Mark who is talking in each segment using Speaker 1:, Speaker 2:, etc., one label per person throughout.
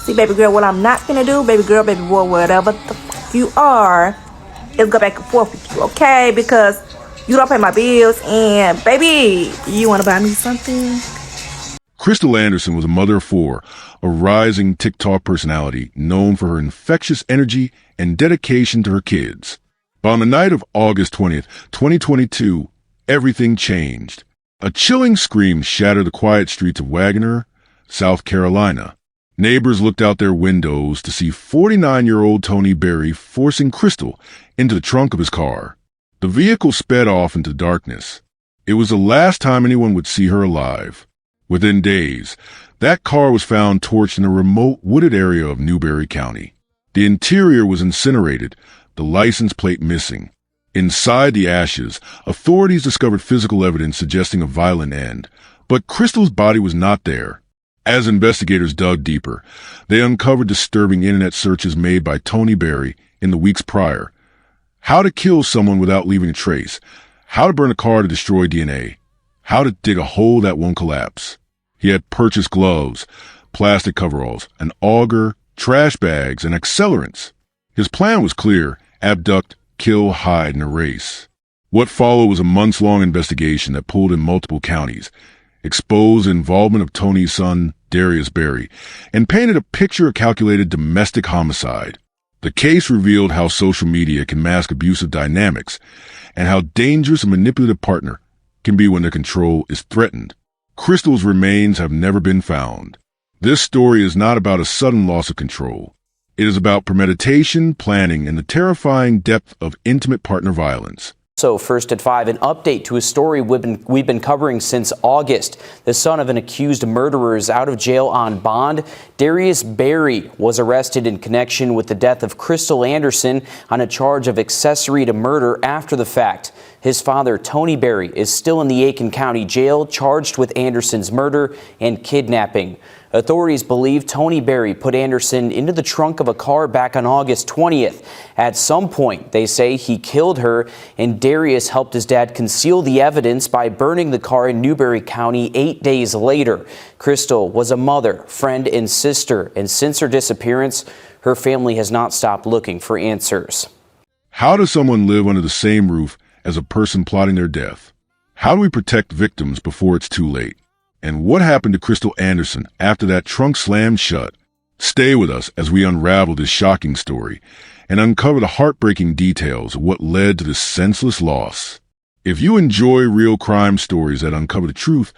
Speaker 1: See, baby girl, what I'm not gonna do, baby girl, baby boy, whatever the fuck you are, is go back and forth with you, okay? Because you don't pay my bills, and baby, you wanna buy me something?
Speaker 2: Crystal Anderson was a mother of four, a rising TikTok personality known for her infectious energy and dedication to her kids. But on the night of August 20th, 2022, everything changed. A chilling scream shattered the quiet streets of Wagoner, South Carolina. Neighbors looked out their windows to see 49-year-old Tony Berry forcing Crystal into the trunk of his car. The vehicle sped off into darkness. It was the last time anyone would see her alive. Within days, that car was found torched in a remote wooded area of Newberry County. The interior was incinerated, the license plate missing. Inside the ashes, authorities discovered physical evidence suggesting a violent end, but Crystal's body was not there. As investigators dug deeper, they uncovered disturbing internet searches made by Tony Berry in the weeks prior. How to kill someone without leaving a trace, how to burn a car to destroy DNA, how to dig a hole that won't collapse. He had purchased gloves, plastic coveralls, an auger, trash bags, and accelerants. His plan was clear: abduct, kill, hide, and erase. What followed was a months-long investigation that pulled in multiple counties, exposed the involvement of Tony's son, Darius Berry, and painted a picture of calculated domestic homicide. The case revealed how social media can mask abusive dynamics and how dangerous a manipulative partner can be when their control is threatened. Crystal's remains have never been found. This story is not about a sudden loss of control. It is about premeditation, planning, and the terrifying depth of intimate partner violence.
Speaker 3: So first at 5, an update to a story we've been covering since August. The son of an accused murderer is out of jail on bond. Darius Berry was arrested in connection with the death of Crystal Anderson on a charge of accessory to murder after the fact. His father, Tony Berry, is still in the Aiken County Jail, charged with Anderson's murder and kidnapping. Authorities believe Tony Berry put Anderson into the trunk of a car back on August 20th. At some point, they say he killed her, and Darius helped his dad conceal the evidence by burning the car in Newberry County 8 days later. Crystal was a mother, friend, and sister, and since her disappearance, her family has not stopped looking for answers.
Speaker 2: How does someone live under the same roof as a person plotting their death? How do we protect victims before it's too late? And what happened to Crystal Anderson after that trunk slammed shut? Stay with us as we unravel this shocking story and uncover the heartbreaking details of what led to this senseless loss. If you enjoy real crime stories that uncover the truth,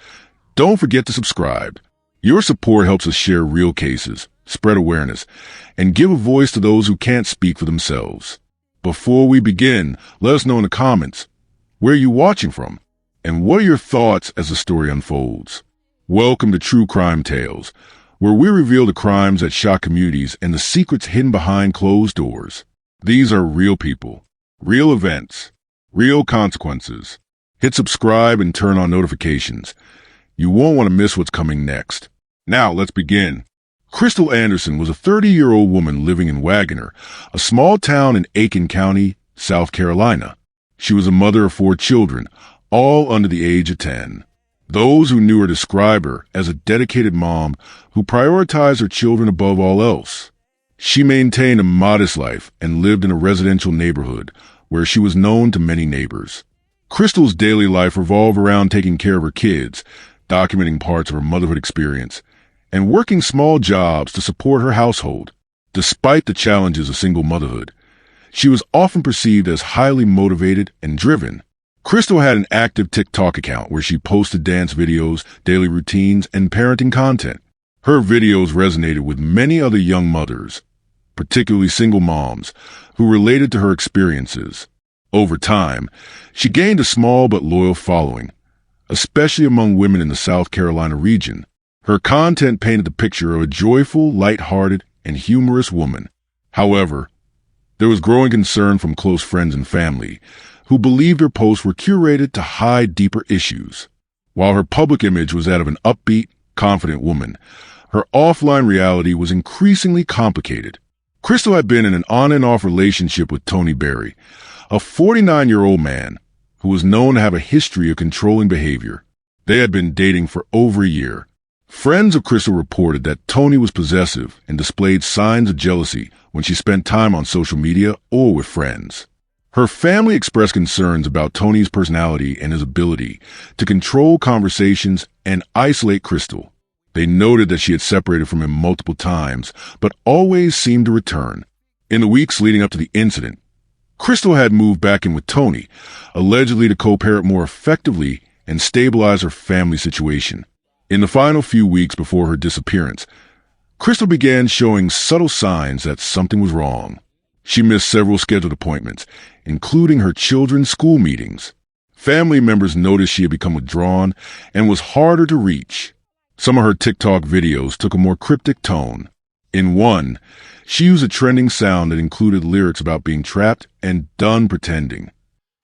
Speaker 2: don't forget to subscribe. Your support helps us share real cases, spread awareness, and give a voice to those who can't speak for themselves. Before we begin, let us know in the comments, where are you watching from? And what are your thoughts as the story unfolds? Welcome to True Crime Tales, where we reveal the crimes that shock communities and the secrets hidden behind closed doors. These are real people, real events, real consequences. Hit subscribe and turn on notifications. You won't want to miss what's coming next. Now, let's begin. Crystal Anderson was a 30-year-old woman living in Wagoner, a small town in Aiken County, South Carolina. She was a mother of 4 children, all under the age of 10. Those who knew her describe her as a dedicated mom who prioritized her children above all else. She maintained a modest life and lived in a residential neighborhood where she was known to many neighbors. Crystal's daily life revolved around taking care of her kids, documenting parts of her motherhood experience, and working small jobs to support her household. Despite the challenges of single motherhood, she was often perceived as highly motivated and driven. Crystal had an active TikTok account where she posted dance videos, daily routines, and parenting content. Her videos resonated with many other young mothers, particularly single moms, who related to her experiences. Over time, she gained a small but loyal following, especially among women in the South Carolina region. Her content painted the picture of a joyful, lighthearted, and humorous woman. However, there was growing concern from close friends and family, who believed her posts were curated to hide deeper issues. While her public image was that of an upbeat, confident woman, her offline reality was increasingly complicated. Crystal had been in an on-and-off relationship with Tony Berry, a 49-year-old man who was known to have a history of controlling behavior. They had been dating for over a year. Friends of Crystal reported that Tony was possessive and displayed signs of jealousy when she spent time on social media or with friends. Her family expressed concerns about Tony's personality and his ability to control conversations and isolate Crystal. They noted that she had separated from him multiple times, but always seemed to return. In the weeks leading up to the incident, Crystal had moved back in with Tony, allegedly to co-parent more effectively and stabilize her family situation. In the final few weeks before her disappearance, Crystal began showing subtle signs that something was wrong. She missed several scheduled appointments, including her children's school meetings. Family members noticed she had become withdrawn and was harder to reach. Some of her TikTok videos took a more cryptic tone. In one, she used a trending sound that included lyrics about being trapped and done pretending.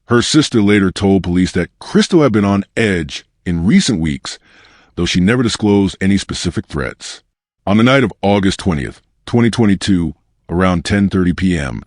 Speaker 2: Her sister later told police that Crystal had been on edge in recent weeks, though she never disclosed any specific threats. On the night of August 20th, 2022, around 10:30 p.m.,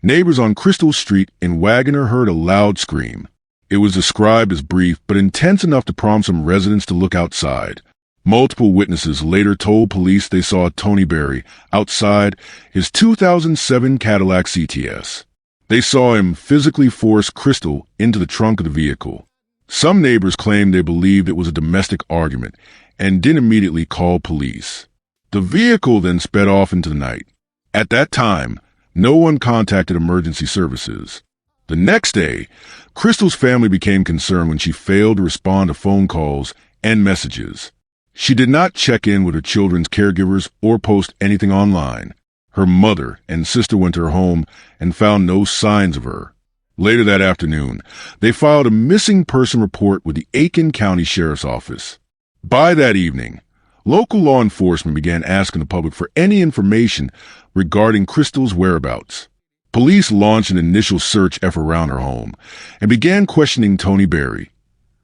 Speaker 2: neighbors on Crystal Street in Wagoner heard a loud scream. It was described as brief but intense enough to prompt some residents to look outside. Multiple witnesses later told police they saw Tony Berry outside his 2007 Cadillac CTS. They saw him physically force Crystal into the trunk of the vehicle. Some neighbors claimed they believed it was a domestic argument and didn't immediately call police. The vehicle then sped off into the night. At that time, no one contacted emergency services. The next day, Crystal's family became concerned when she failed to respond to phone calls and messages. She did not check in with her children's caregivers or post anything online. Her mother and sister went to her home and found no signs of her. Later that afternoon, they filed a missing person report with the Aiken County Sheriff's Office. By that evening, local law enforcement began asking the public for any information regarding Crystal's whereabouts. Police launched an initial search effort around her home and began questioning Tony Berry,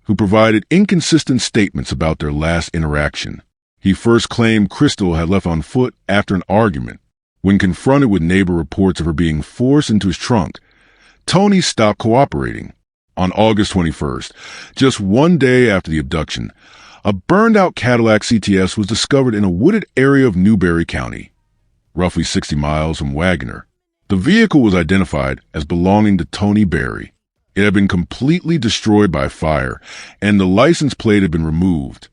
Speaker 2: who provided inconsistent statements about their last interaction. He first claimed Crystal had left on foot after an argument. When confronted with neighbor reports of her being forced into his trunk, Tony stopped cooperating. On August 21st, just one day after the abduction, a burned-out Cadillac CTS was discovered in a wooded area of Newberry County, roughly 60 miles from Wagoner. The vehicle was identified as belonging to Tony Berry. It had been completely destroyed by fire, and the license plate had been removed.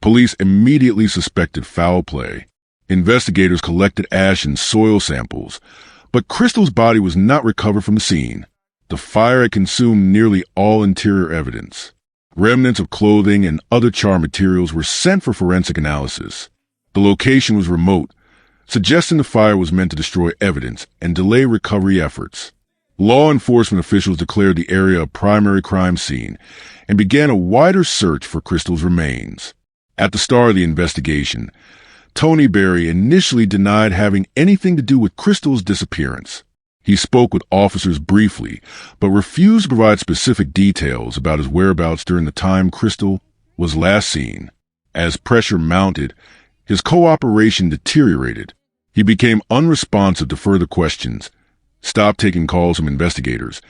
Speaker 2: Police immediately suspected foul play. Investigators collected ash and soil samples, but Crystal's body was not recovered from the scene. The fire had consumed nearly all interior evidence. Remnants of clothing and other charred materials were sent for forensic analysis. The location was remote, suggesting the fire was meant to destroy evidence and delay recovery efforts. Law enforcement officials declared the area a primary crime scene and began a wider search for Crystal's remains. At the start of the investigation, Tony Berry initially denied having anything to do with Crystal's disappearance. He spoke with officers briefly, but refused to provide specific details about his whereabouts during the time Crystal was last seen. As pressure mounted, his cooperation deteriorated. He became unresponsive to further questions, stopped taking calls from investigators,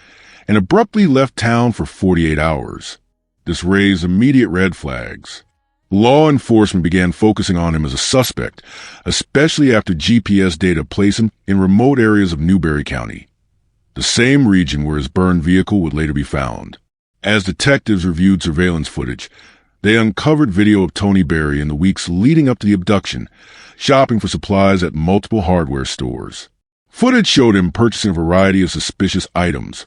Speaker 2: and abruptly left town for 48 hours. This raised immediate red flags. Law enforcement began focusing on him as a suspect, especially after GPS data placed him in remote areas of Newberry County, the same region where his burned vehicle would later be found. As detectives reviewed surveillance footage, they uncovered video of Tony Berry in the weeks leading up to the abduction, shopping for supplies at multiple hardware stores. Footage showed him purchasing a variety of suspicious items: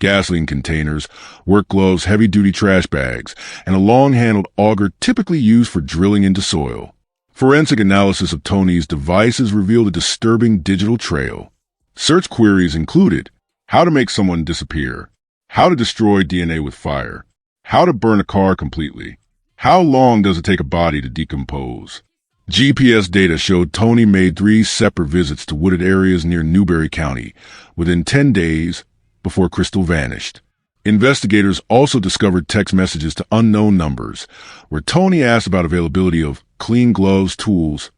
Speaker 2: gasoline containers, work gloves, heavy-duty trash bags, and a long-handled auger typically used for drilling into soil. Forensic analysis of Tony's devices revealed a disturbing digital trail. Search queries included how to make someone disappear, how to destroy DNA with fire, how to burn a car completely, how long does it take a body to decompose. GPS data showed Tony made 3 separate visits to wooded areas near Newberry County within 10 days before Crystal vanished. Investigators also discovered text messages to unknown numbers, where Tony asked about availability of clean gloves, tools,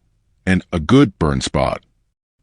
Speaker 2: and a good burn spot.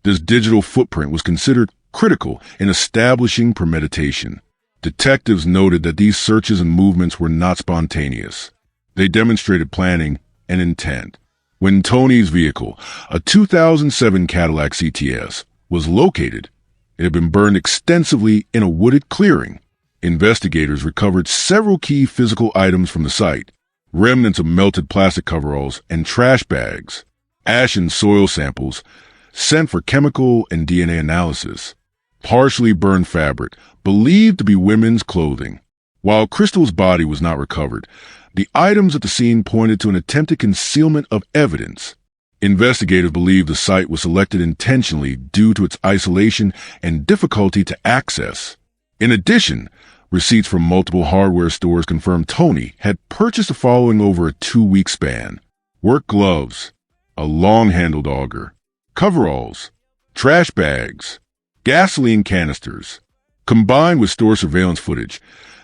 Speaker 2: This digital footprint was considered critical in establishing premeditation. Detectives noted that these searches and movements were not spontaneous. They demonstrated planning and intent. When Tony's vehicle, a 2007 Cadillac CTS, was located, it had been burned extensively in a wooded clearing. Investigators recovered several key physical items from the site: remnants of melted plastic coveralls and trash bags, ash and soil samples sent for chemical and DNA analysis, partially burned fabric believed to be women's clothing. While Crystal's body was not recovered, the items at the scene pointed to an attempted concealment of evidence. Investigators believe the site was selected intentionally due to its isolation and difficulty to access. In addition, receipts from multiple hardware stores confirmed Tony had purchased the following over a 2-week span: work gloves, a long-handled auger, coveralls, trash bags, gasoline canisters. Combined with store surveillance footage,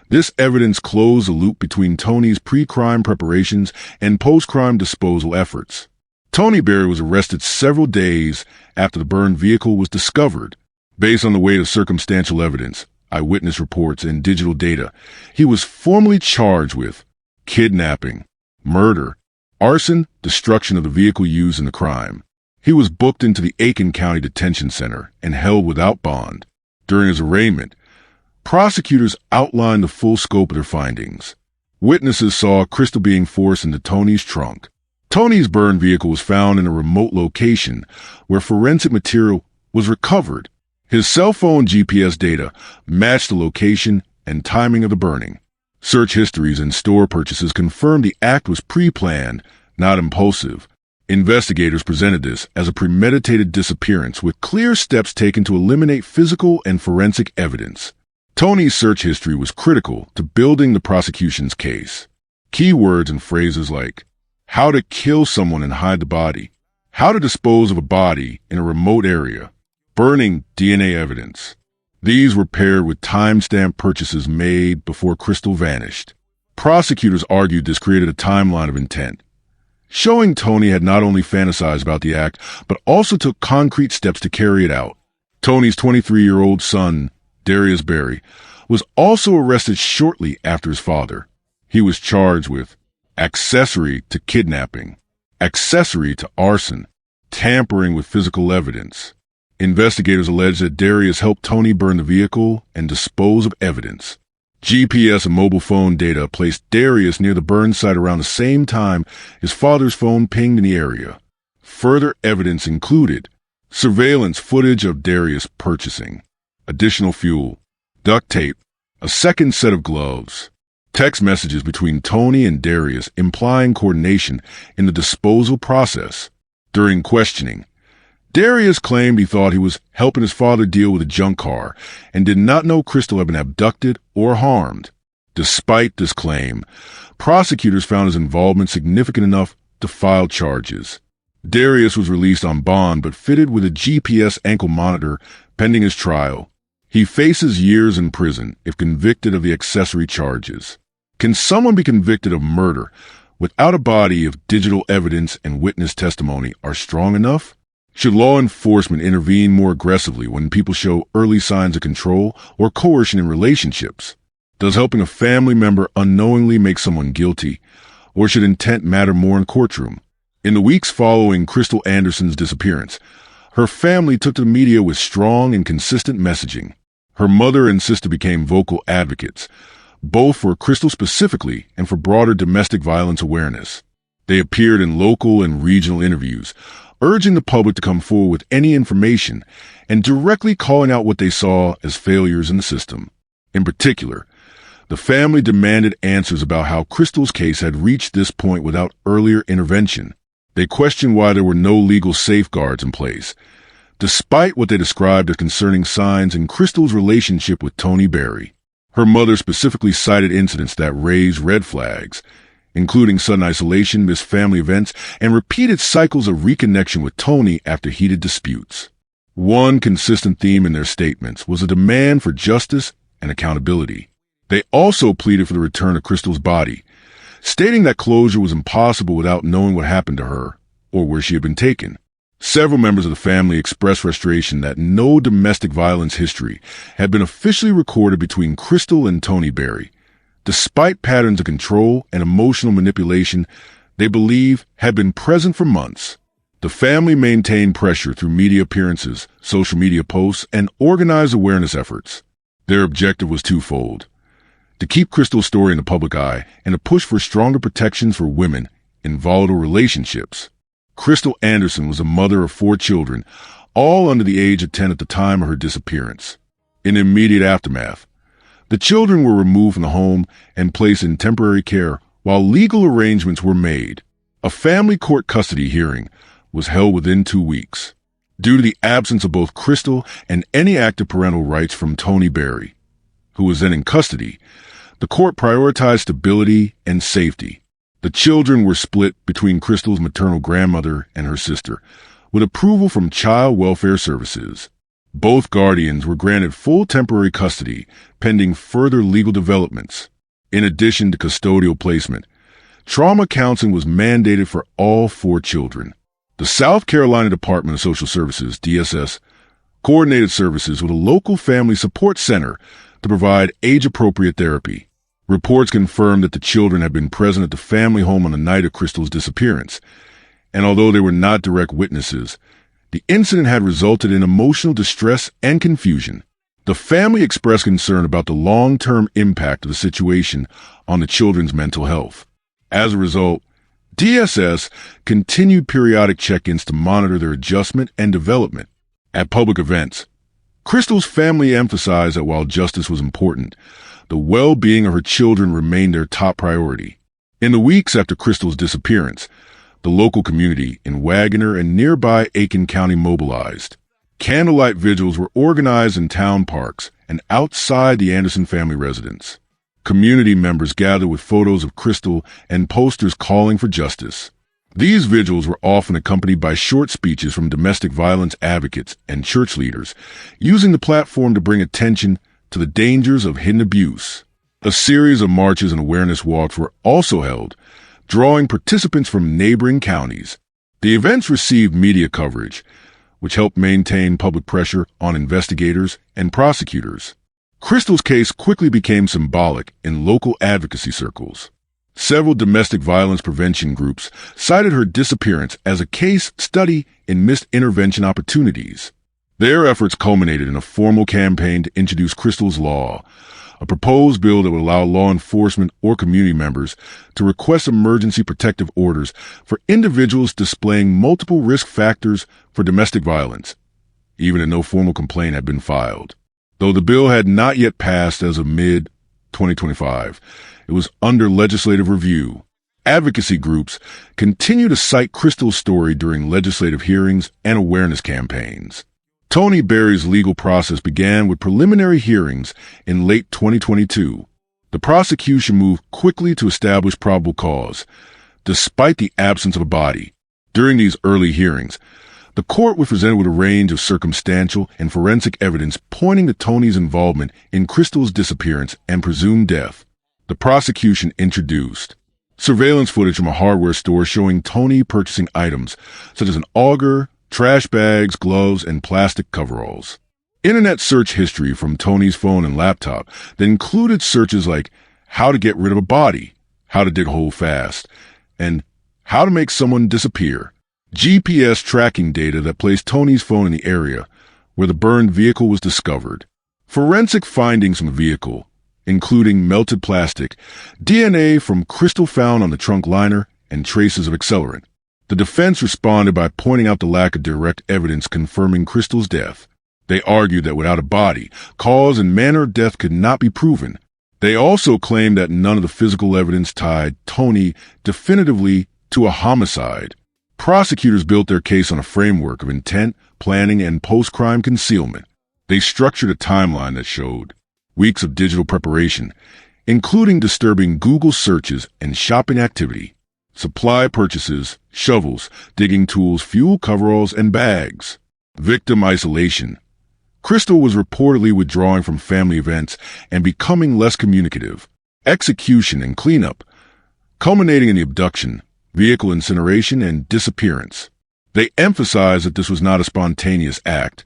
Speaker 2: this evidence closed the loop between Tony's pre-crime preparations and post-crime disposal efforts. Tony Berry was arrested several days after the burned vehicle was discovered. Based on the weight of circumstantial evidence, eyewitness reports, and digital data, he was formally charged with kidnapping, murder, arson, destruction of the vehicle used in the crime. He was booked into the Aiken County Detention Center and held without bond. During his arraignment, prosecutors outlined the full scope of their findings. Witnesses saw Crystal being forced into Tony's trunk. Tony's burned vehicle was found in a remote location where forensic material was recovered. His cell phone GPS data matched the location and timing of the burning. Search histories and store purchases confirmed the act was pre-planned, not impulsive. Investigators presented this as a premeditated disappearance with clear steps taken to eliminate physical and forensic evidence. Tony's search history was critical to building the prosecution's case. Key words and phrases like how to kill someone and hide the body, how to dispose of a body in a remote area, burning DNA evidence. These were paired with time-stamped purchases made before Crystal vanished. Prosecutors argued this created a timeline of intent, showing Tony had not only fantasized about the act, but also took concrete steps to carry it out. Tony's 23-year-old son, Darius Berry, was also arrested shortly after his father. He was charged with accessory to kidnapping, accessory to arson, tampering with physical evidence. Investigators allege that Darius helped Tony burn the vehicle and dispose of evidence. GPS and mobile phone data placed Darius near the burn site around the same time his father's phone pinged in the area. Further evidence included surveillance footage of Darius purchasing additional fuel, duct tape, a second set of gloves, text messages between Tony and Darius implying coordination in the disposal process. During questioning, Darius claimed he thought he was helping his father deal with a junk car and did not know Crystal had been abducted or harmed. Despite this claim, prosecutors found his involvement significant enough to file charges. Darius was released on bond but fitted with a GPS ankle monitor pending his trial. He faces years in prison if convicted of the accessory charges. Can someone be convicted of murder without a body if digital evidence and witness testimony are strong enough? Should law enforcement intervene more aggressively when people show early signs of control or coercion in relationships? Does helping a family member unknowingly make someone guilty, or should intent matter more in courtroom? In the weeks following Crystal Anderson's disappearance, her family took to the media with strong and consistent messaging. Her mother and sister became vocal advocates, both for Crystal specifically and for broader domestic violence awareness. They appeared in local and regional interviews, urging the public to come forward with any information and directly calling out what they saw as failures in the system. In particular, the family demanded answers about how Crystal's case had reached this point without earlier intervention. They questioned why there were no legal safeguards in place, despite what they described as concerning signs in Crystal's relationship with Tony Berry. Her mother specifically cited incidents that raised red flags, including sudden isolation, missed family events, and repeated cycles of reconnection with Tony after heated disputes. One consistent theme in their statements was a demand for justice and accountability. They also pleaded for the return of Crystal's body, stating that closure was impossible without knowing what happened to her or where she had been taken. Several members of the family expressed frustration that no domestic violence history had been officially recorded between Crystal and Tony Berry. Despite patterns of control and emotional manipulation they believe had been present for months. The family maintained pressure through media appearances, social media posts, and organized awareness efforts. Their objective was twofold: to keep Crystal's story in the public eye and to push for stronger protections for women in volatile relationships. Crystal Anderson was a mother of 4 children, all under the age of 10 at the time of her disappearance. In the immediate aftermath, the children were removed from the home and placed in temporary care while legal arrangements were made. A family court custody hearing was held within 2 weeks. Due to the absence of both Crystal and any active parental rights from Tony Berry, who was then in custody, the court prioritized stability and safety. The children were split between Crystal's maternal grandmother and her sister, with approval from Child Welfare Services. Both guardians were granted full temporary custody, pending further legal developments. In addition to custodial placement, trauma counseling was mandated for all 4 children. The South Carolina Department of Social Services, DSS, coordinated services with a local family support center to provide age-appropriate therapy. Reports confirmed that the children had been present at the family home on the night of Crystal's disappearance, and although they were not direct witnesses, the incident had resulted in emotional distress and confusion. The family expressed concern about the long-term impact of the situation on the children's mental health. As a result, DSS continued periodic check-ins to monitor their adjustment and development. At public events, Crystal's family emphasized that while justice was important, the well-being of her children remained their top priority. In the weeks after Crystal's disappearance, the local community in Wagoner and nearby Aiken County mobilized. Candlelight vigils were organized in town parks and outside the Anderson family residence. Community members gathered with photos of Crystal and posters calling for justice. These vigils were often accompanied by short speeches from domestic violence advocates and church leaders, using the platform to bring attention to the dangers of hidden abuse. A series of marches and awareness walks were also held, drawing participants from neighboring counties. The events received media coverage, which helped maintain public pressure on investigators and prosecutors. Crystal's case quickly became symbolic in local advocacy circles. Several domestic violence prevention groups cited her disappearance as a case study in missed intervention opportunities. Their efforts culminated in a formal campaign to introduce Crystal's Law, a proposed bill that would allow law enforcement or community members to request emergency protective orders for individuals displaying multiple risk factors for domestic violence, even if no formal complaint had been filed. Though the bill had not yet passed as of mid-2025, it was under legislative review. Advocacy groups continue to cite Crystal's story during legislative hearings and awareness campaigns. Tony Berry's legal process began with preliminary hearings in late 2022. The prosecution moved quickly to establish probable cause, despite the absence of a body. During these early hearings, the court was presented with a range of circumstantial and forensic evidence pointing to Tony's involvement in Crystal's disappearance and presumed death. The prosecution introduced surveillance footage from a hardware store showing Tony purchasing items such as an auger, trash bags, gloves, and plastic coveralls. Internet search history from Tony's phone and laptop that included searches like how to get rid of a body, how to dig a hole fast, and how to make someone disappear. GPS tracking data that placed Tony's phone in the area where the burned vehicle was discovered. Forensic findings from the vehicle, including melted plastic, DNA from Crystal found on the trunk liner, and traces of accelerant. The defense responded by pointing out the lack of direct evidence confirming Crystal's death. They argued that without a body, cause and manner of death could not be proven. They also claimed that none of the physical evidence tied Tony definitively to a homicide. Prosecutors built their case on a framework of intent, planning, and post-crime concealment. They structured a timeline that showed weeks of digital preparation, including disturbing Google searches and shopping activity, supply purchases, shovels, digging tools, fuel coveralls, and bags. Victim isolation. Crystal was reportedly withdrawing from family events and becoming less communicative. Execution and cleanup, culminating in the abduction, vehicle incineration, and disappearance. They emphasized that this was not a spontaneous act,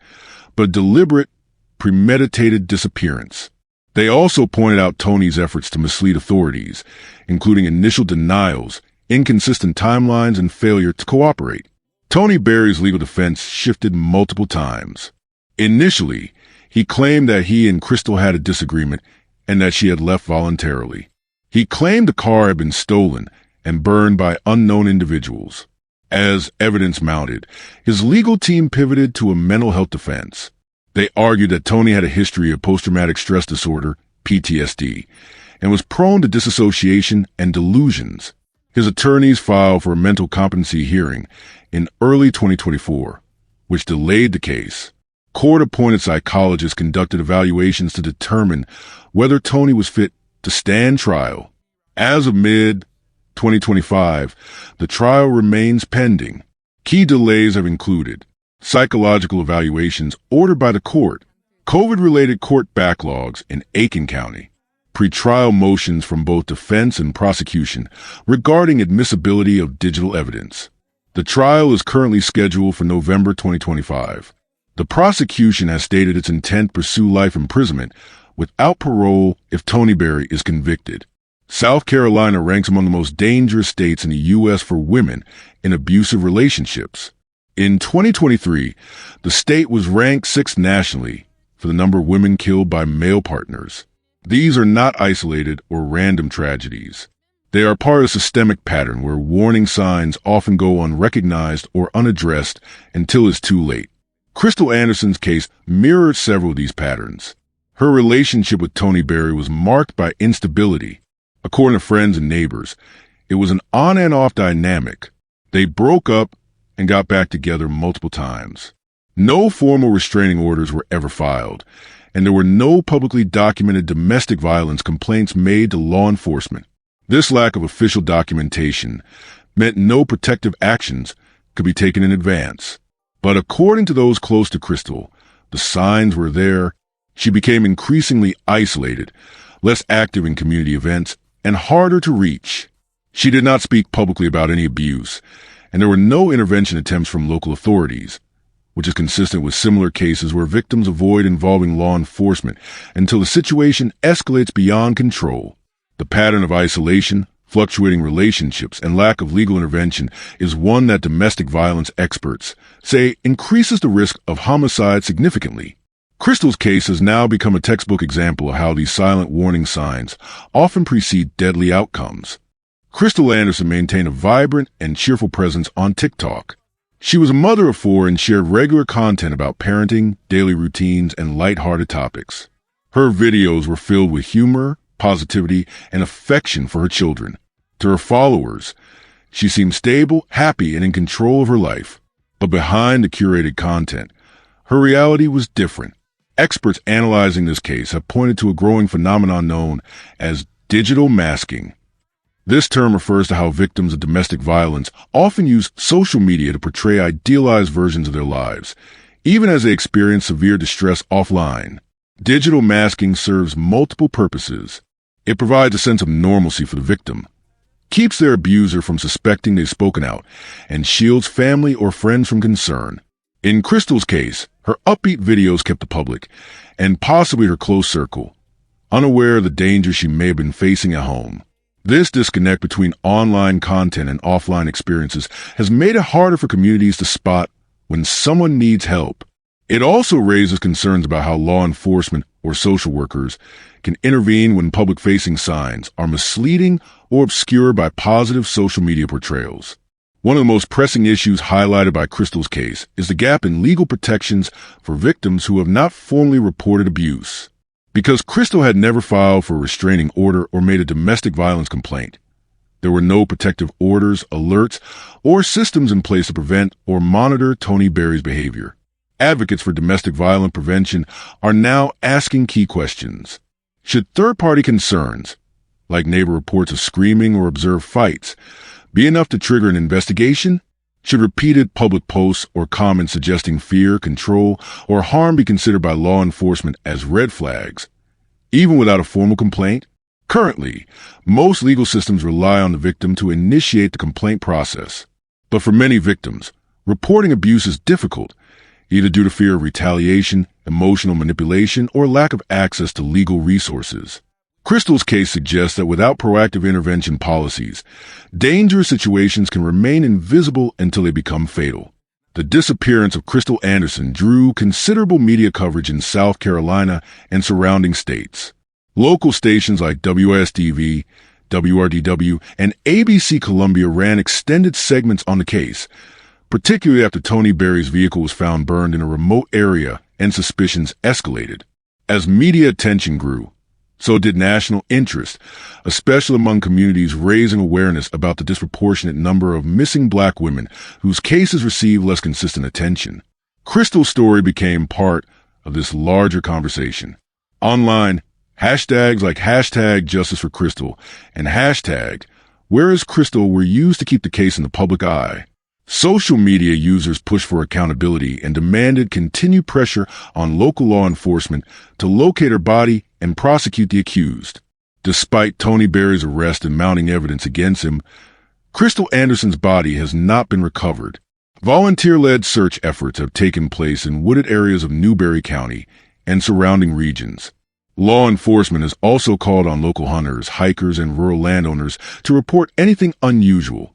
Speaker 2: but a deliberate, premeditated disappearance. They also pointed out Tony's efforts to mislead authorities, including initial denials, inconsistent timelines, and failure to cooperate. Tony Berry's legal defense shifted multiple times. Initially, he claimed that he and Crystal had a disagreement and that she had left voluntarily. He claimed the car had been stolen and burned by unknown individuals. As evidence mounted, his legal team pivoted to a mental health defense. They argued that Tony had a history of post-traumatic stress disorder, PTSD, and was prone to disassociation and delusions. His attorneys filed for a mental competency hearing in early 2024, which delayed the case. Court-appointed psychologists conducted evaluations to determine whether Tony was fit to stand trial. As of mid-2025, the trial remains pending. Key delays have included psychological evaluations ordered by the court, COVID-related court backlogs in Aiken County, pretrial motions from both defense and prosecution regarding admissibility of digital evidence. The trial is currently scheduled for November 2025. The prosecution has stated its intent to pursue life imprisonment without parole if Tony Berry is convicted. South Carolina ranks among the most dangerous states in the U.S. for women in abusive relationships. In 2023, the state was ranked 6th nationally for the number of women killed by male partners. These are not isolated or random tragedies. They are part of a systemic pattern where warning signs often go unrecognized or unaddressed until it's too late. Crystal Anderson's case mirrored several of these patterns. Her relationship with Tony Berry was marked by instability. According to friends and neighbors, it was an on and off dynamic. They broke up and got back together multiple times. No formal restraining orders were ever filed, and there were no publicly documented domestic violence complaints made to law enforcement. This lack of official documentation meant no protective actions could be taken in advance. But according to those close to Crystal, the signs were there. She became increasingly isolated, less active in community events, and harder to reach. She did not speak publicly about any abuse, and there were no intervention attempts from local authorities, which is consistent with similar cases where victims avoid involving law enforcement until the situation escalates beyond control. The pattern of isolation, fluctuating relationships, and lack of legal intervention is one that domestic violence experts say increases the risk of homicide significantly. Crystal's case has now become a textbook example of how these silent warning signs often precede deadly outcomes. Crystal Anderson maintained a vibrant and cheerful presence on TikTok. She was a mother of 4 and shared regular content about parenting, daily routines, and lighthearted topics. Her videos were filled with humor, positivity, and affection for her children. To her followers, she seemed stable, happy, and in control of her life. But behind the curated content, her reality was different. Experts analyzing this case have pointed to a growing phenomenon known as digital masking. This term refers to how victims of domestic violence often use social media to portray idealized versions of their lives, even as they experience severe distress offline. Digital masking serves multiple purposes. It provides a sense of normalcy for the victim, keeps their abuser from suspecting they've spoken out, and shields family or friends from concern. In Crystal's case, her upbeat videos kept the public, and possibly her close circle, unaware of the danger she may have been facing at home. This disconnect between online content and offline experiences has made it harder for communities to spot when someone needs help. It also raises concerns about how law enforcement or social workers can intervene when public-facing signs are misleading or obscured by positive social media portrayals. One of the most pressing issues highlighted by Crystal's case is the gap in legal protections for victims who have not formally reported abuse. Because Crystal had never filed for a restraining order or made a domestic violence complaint, there were no protective orders, alerts, or systems in place to prevent or monitor Tony Berry's behavior. Advocates for domestic violence prevention are now asking key questions. Should third-party concerns, like neighbor reports of screaming or observed fights, be enough to trigger an investigation? Should repeated public posts or comments suggesting fear, control, or harm be considered by law enforcement as red flags, even without a formal complaint? Currently, most legal systems rely on the victim to initiate the complaint process. But for many victims, reporting abuse is difficult, either due to fear of retaliation, emotional manipulation, or lack of access to legal resources. Crystal's case suggests that without proactive intervention policies, dangerous situations can remain invisible until they become fatal. The disappearance of Crystal Anderson drew considerable media coverage in South Carolina and surrounding states. Local stations like WSTV, WRDW, and ABC Columbia ran extended segments on the case, particularly after Tony Berry's vehicle was found burned in a remote area and suspicions escalated. As media attention grew, so did national interest, especially among communities raising awareness about the disproportionate number of missing Black women whose cases receive less consistent attention. Crystal's story became part of this larger conversation. Online, hashtags like hashtag Justice for Crystal and hashtag Where is Crystal were used to keep the case in the public eye. Social media users pushed for accountability and demanded continued pressure on local law enforcement to locate her body and prosecute the accused. Despite Tony Berry's arrest and mounting evidence against him, Crystal Anderson's body has not been recovered. Volunteer-led search efforts have taken place in wooded areas of Newberry County and surrounding regions. Law enforcement has also called on local hunters, hikers, and rural landowners to report anything unusual,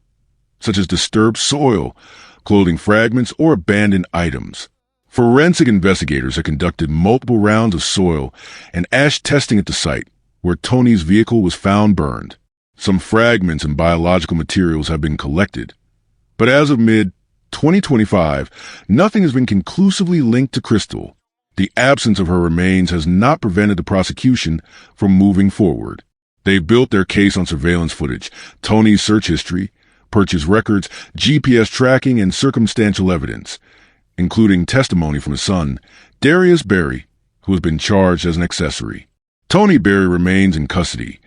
Speaker 2: such as disturbed soil, clothing fragments, or abandoned items. Forensic investigators have conducted multiple rounds of soil and ash testing at the site where Tony's vehicle was found burned. Some fragments and biological materials have been collected, but as of mid-2025, nothing has been conclusively linked to Crystal. The absence of her remains has not prevented the prosecution from moving forward. They built their case on surveillance footage, Tony's search history, purchase records, GPS tracking, and circumstantial evidence, including testimony from his son, Darius Berry, who has been charged as an accessory. Tony Berry remains in custody,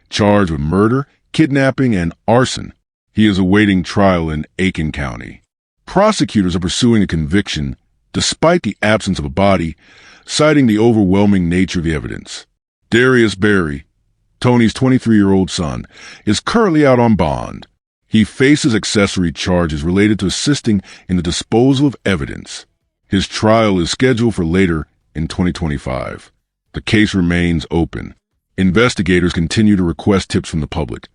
Speaker 2: charged with murder, kidnapping, and arson. He is awaiting trial in Aiken County. Prosecutors are pursuing a conviction despite the absence of a body, citing the overwhelming nature of the evidence. Darius Berry, Tony's 23-year-old son, is currently out on bond. He faces accessory charges related to assisting in the disposal of evidence. His trial is scheduled for later in 2025. The case remains open. Investigators continue to request tips from the public,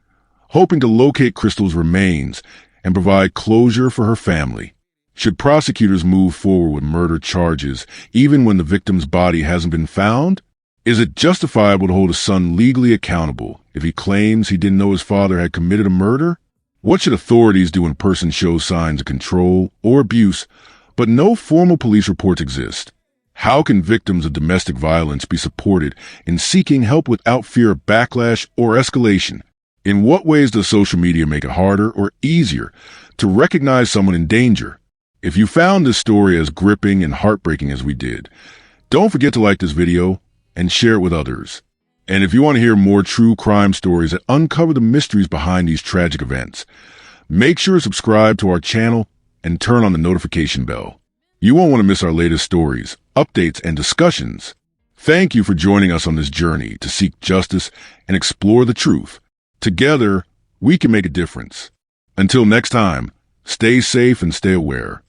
Speaker 2: hoping to locate Crystal's remains and provide closure for her family. Should prosecutors move forward with murder charges even when the victim's body hasn't been found? Is it justifiable to hold a son legally accountable if he claims he didn't know his father had committed a murder? What should authorities do when a person shows signs of control or abuse, but no formal police reports exist? How can victims of domestic violence be supported in seeking help without fear of backlash or escalation? In what ways does social media make it harder or easier to recognize someone in danger? If you found this story as gripping and heartbreaking as we did, don't forget to like this video and share it with others. And if you want to hear more true crime stories that uncover the mysteries behind these tragic events, make sure to subscribe to our channel and turn on the notification bell. You won't want to miss our latest stories, updates, and discussions. Thank you for joining us on this journey to seek justice and explore the truth. Together, we can make a difference. Until next time, stay safe and stay aware.